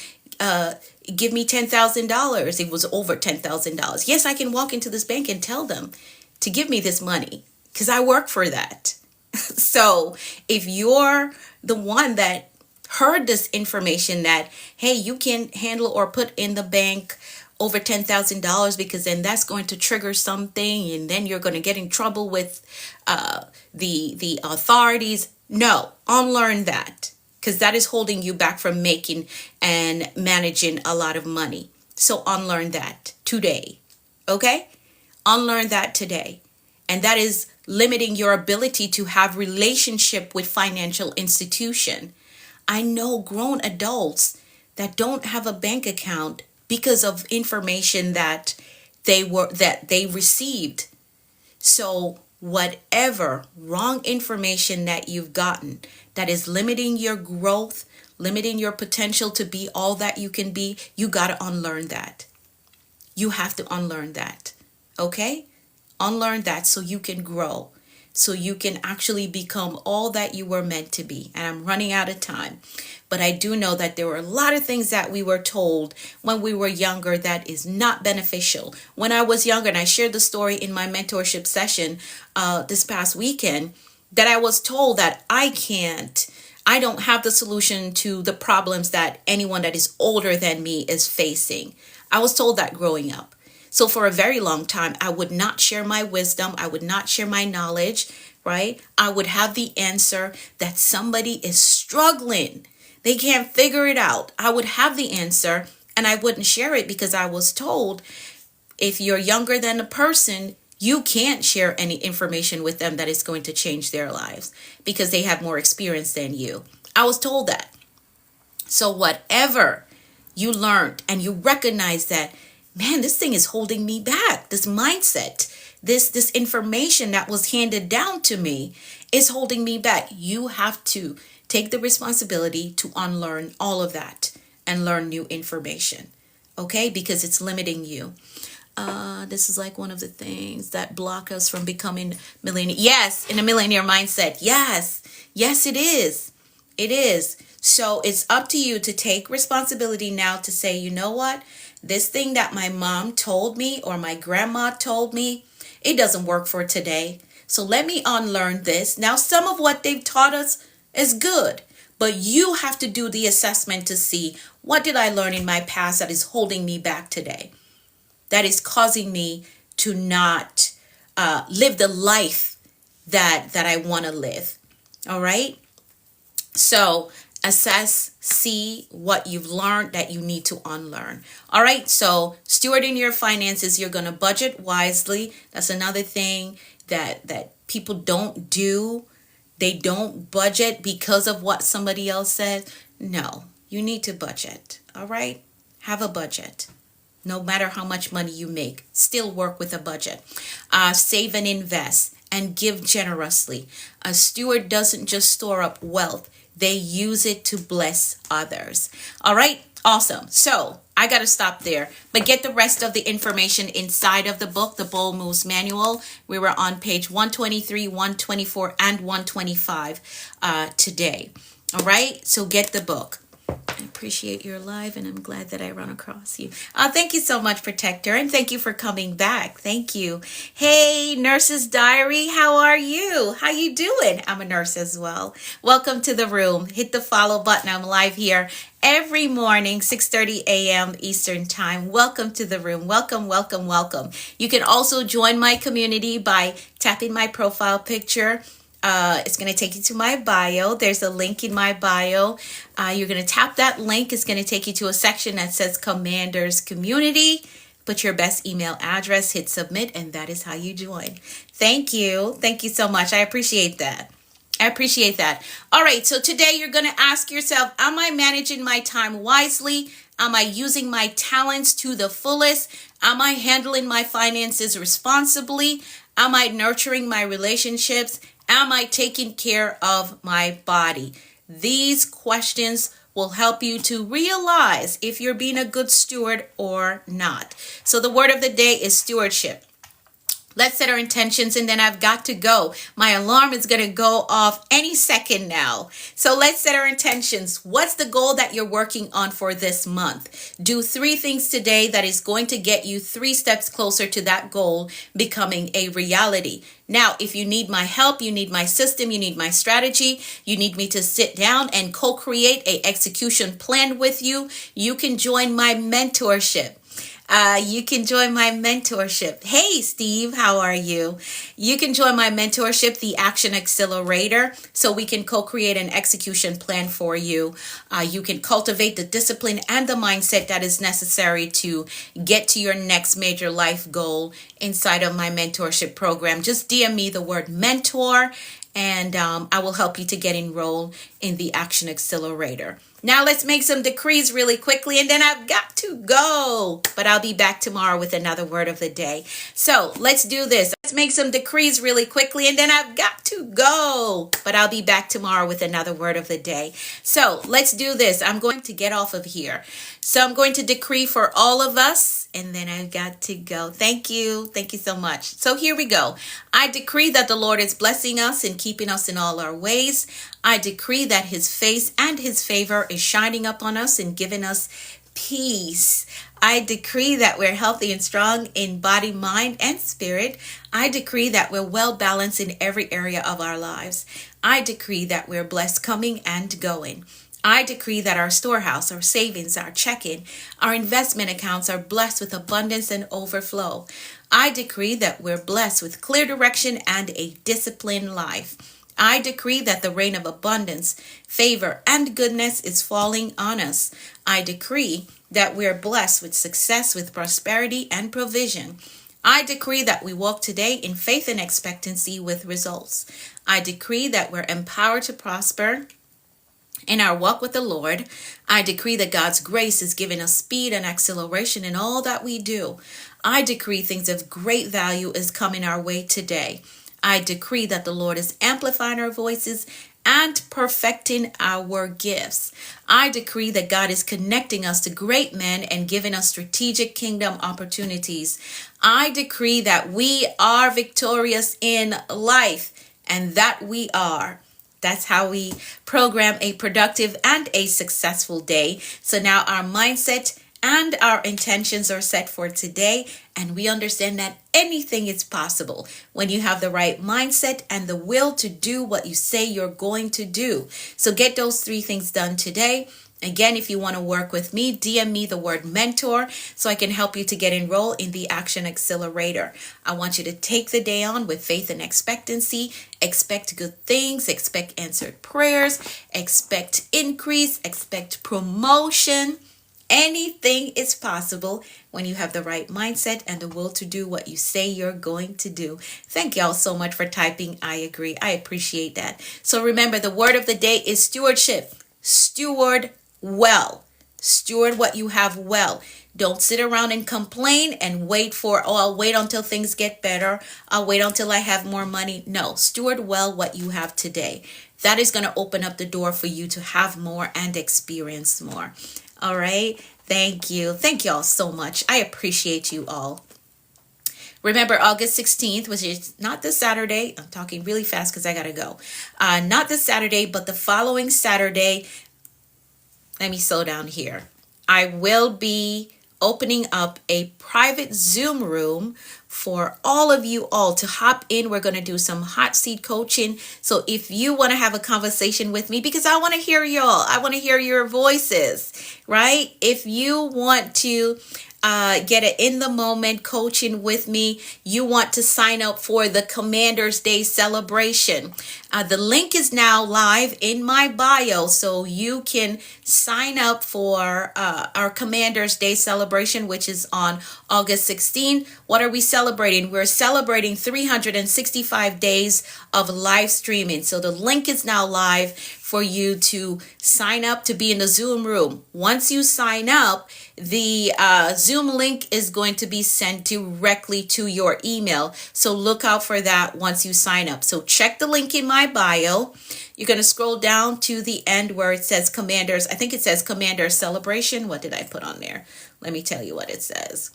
give me $10,000. It was over $10,000. Yes, I can walk into this bank and tell them to give me this money because I work for that. So if you're the one that heard this information that, hey, you can handle or put in the bank over $10,000 because then that's going to trigger something and then you're going to get in trouble with the authorities. No, unlearn that, because that is holding you back from making and managing a lot of money. So unlearn that today. Okay? Unlearn that today. And that is limiting your ability to have relationship with financial institution. I know grown adults that don't have a bank account because of information that they received. So whatever wrong information that you've gotten that is limiting your growth, limiting your potential to be all that you can be, you got to unlearn that. You have to unlearn that. Okay? Unlearn that so you can grow, so you can actually become all that you were meant to be. And I'm running out of time. But I do know that there were a lot of things that we were told when we were younger that is not beneficial. When I was younger, and I shared the story in my mentorship session this past weekend, that I was told that I don't have the solution to the problems that anyone that is older than me is facing. I was told that growing up. So for a very long time, I would not share my wisdom. I would not share my knowledge, right? I would have the answer that somebody is struggling. They can't figure it out. I would have the answer and I wouldn't share it because I was told if you're younger than a person, you can't share any information with them that is going to change their lives because they have more experience than you. I was told that. So whatever you learned and you recognize that, man, this thing is holding me back. This mindset, this information that was handed down to me is holding me back. You have to take the responsibility to unlearn all of that and learn new information. Okay? Because it's limiting you. This is like one of the things that block us from becoming millionaire. Yes, in a millionaire mindset. Yes, it is. It is. So it's up to you to take responsibility now to say, you know what? This thing that my mom told me or my grandma told me, it doesn't work for today. So let me unlearn this. Now, some of what they've taught us is good, but you have to do the assessment to see what did I learn in my past that is holding me back today, that is causing me to not live the life that I want to live. All right. So assess, see what you've learned that you need to unlearn. All right. So stewarding your finances, you're going to budget wisely. That's another thing that people don't do. They don't budget because of what somebody else said. No, you need to budget. All right. Have a budget. No matter how much money you make, still work with a budget. Save and invest. and give generously. A steward doesn't just store up wealth, they use it to bless others. All right, awesome. So I got to stop there, but get the rest of the information inside of the book, The Bold Moves Manual. We were on page 123, 124, and 125 today. All right, so get the book. I appreciate your live, and I'm glad that I run across you. Thank you so much, Protector, and thank you for coming back. Thank you. Hey, Nurse's Diary, how are you? How you doing? I'm a nurse as well. Welcome to the room. Hit the follow button. I'm live here every morning, 6:30 a.m. Eastern Time. Welcome to the room. Welcome, welcome, welcome. You can also join my community by tapping my profile picture. It's going to take you to my bio. There's a link in my bio. You're going to tap that link. It's going to take you to a section that says Commanders Community. Put your best email address, hit submit, and that is how you join. Thank you. Thank you so much. I appreciate that. I appreciate that. All right. So today you're going to ask yourself, am I managing my time wisely? Am I using my talents to the fullest? Am I handling my finances responsibly? Am I nurturing my relationships? Am I taking care of my body? These questions will help you to realize if you're being a good steward or not. So the word of the day is stewardship. Let's set our intentions, and then I've got to go. My alarm is going to go off any second now. So let's set our intentions. What's the goal that you're working on for this month? Do 3 things today that is going to get you 3 steps closer to that goal becoming a reality. Now, if you need my help, you need my system, you need my strategy, you need me to sit down and co-create an execution plan with you, you can join my mentorship. You can join my mentorship. Hey, Steve, how are you? You can join my mentorship, the Action Accelerator, so we can co-create an execution plan for you. You can cultivate the discipline and the mindset that is necessary to get to your next major life goal inside of my mentorship program. Just DM me the word mentor, and I will help you to get enrolled in the Action Accelerator. Now let's make some decrees really quickly, and then I've got to go. But I'll be back tomorrow with another word of the day. So let's do this. Let's make some decrees really quickly, and then I've got to go. But I'll be back tomorrow with another word of the day. So let's do this. I'm going to get off of here. So I'm going to decree for all of us, and then I've got to go. Thank you. Thank you so much. So here we go. I decree that the Lord is blessing us and keeping us in all our ways. I decree that his face and his favor is shining up on us and giving us peace. I decree that we're healthy and strong in body, mind, and spirit. I decree that we're well balanced in every area of our lives. I decree that we're blessed coming and going. I decree that our storehouse, our savings, our checking, our investment accounts are blessed with abundance and overflow. I decree that we're blessed with clear direction and a disciplined life. I decree that the rain of abundance, favor, and goodness is falling on us. I decree that we are blessed with success, with prosperity, and provision. I decree that we walk today in faith and expectancy with results. I decree that we're empowered to prosper in our walk with the Lord. I decree that God's grace is giving us speed and acceleration in all that we do. I decree things of great value is coming our way today. I decree that the Lord is amplifying our voices and perfecting our gifts. I decree that God is connecting us to great men and giving us strategic kingdom opportunities. I decree that we are victorious in life, and that we are. That's how we program a productive and a successful day. So now our mindset and our intentions are set for today, and we understand that anything is possible when you have the right mindset and the will to do what you say you're going to do. So get those 3 things done today. Again, if you want to work with me, DM me the word mentor so I can help you to get enrolled in the Action Accelerator. I want you to take the day on with faith and expectancy. Expect good things, expect answered prayers, expect increase, expect promotion. Anything is possible when you have the right mindset and the will to do what you say you're going to do. Thank y'all so much for typing. I agree. I appreciate that. So remember, the word of the day is stewardship. Steward well. Steward what you have well. Don't sit around and complain and wait for, oh, I'll wait until things get better. I'll wait until I have more money. No, steward well what you have today. That is going to open up the door for you to have more and experience more. All right. Thank you. Thank you all so much. I appreciate you all. Remember August 16th, which is not this Saturday. I'm talking really fast because I got to go. Not this Saturday, but the following Saturday. Let me slow down here. I will be opening up a private Zoom room for all of you all to hop in. We're going to do some hot seat coaching. So if you want to have a conversation with me, because I want to hear y'all, I want to hear your voices, right? If you want to get an in the moment coaching with me, you want to sign up for the Commander's Day celebration. The link is now live in my bio, so you can sign up for our Commander's Day celebration, which is on August 16. What are we celebrating? We're celebrating 365 days of live streaming. So the link is now live for you to sign up to be in the Zoom room. Once you sign up, the Zoom link is going to be sent directly to your email. So look out for that once you sign up. So check the link in my bio. You're going to scroll down to the end where it says Commanders. I think it says Commander Celebration. What did I put on there? Let me tell you what it says.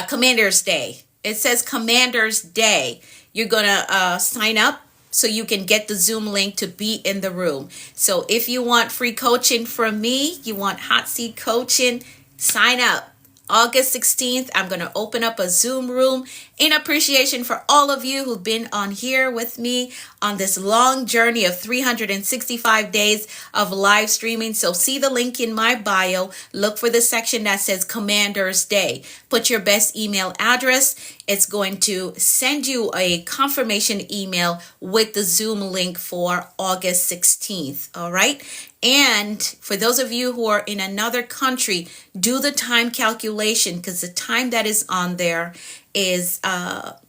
Commander's Day. It says Commander's Day. You're going to sign up so you can get the Zoom link to be in the room. So if you want free coaching from me, you want hot seat coaching, sign up. August 16th, I'm going to open up a Zoom room in appreciation for all of you who've been on here with me on this long journey of 365 days of live streaming. So see the link in my bio. Look for the section that says Commander's Day. Put your best email address. It's going to send you a confirmation email with the Zoom link for August 16th. All right. And for those of you who are in another country, do the time calculation, because the time that is on there is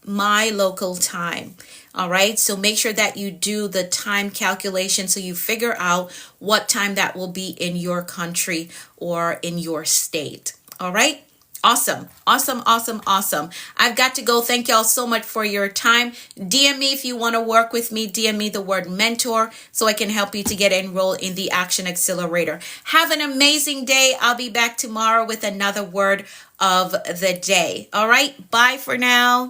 my local time. All right. So make sure that you do the time calculation so you figure out what time that will be in your country or in your state. All right. Awesome. Awesome. Awesome. Awesome. I've got to go. Thank y'all so much for your time. DM me if you want to work with me. DM me the word mentor so I can help you to get enrolled in the Action Accelerator. Have an amazing day. I'll be back tomorrow with another word of the day. All right. Bye for now.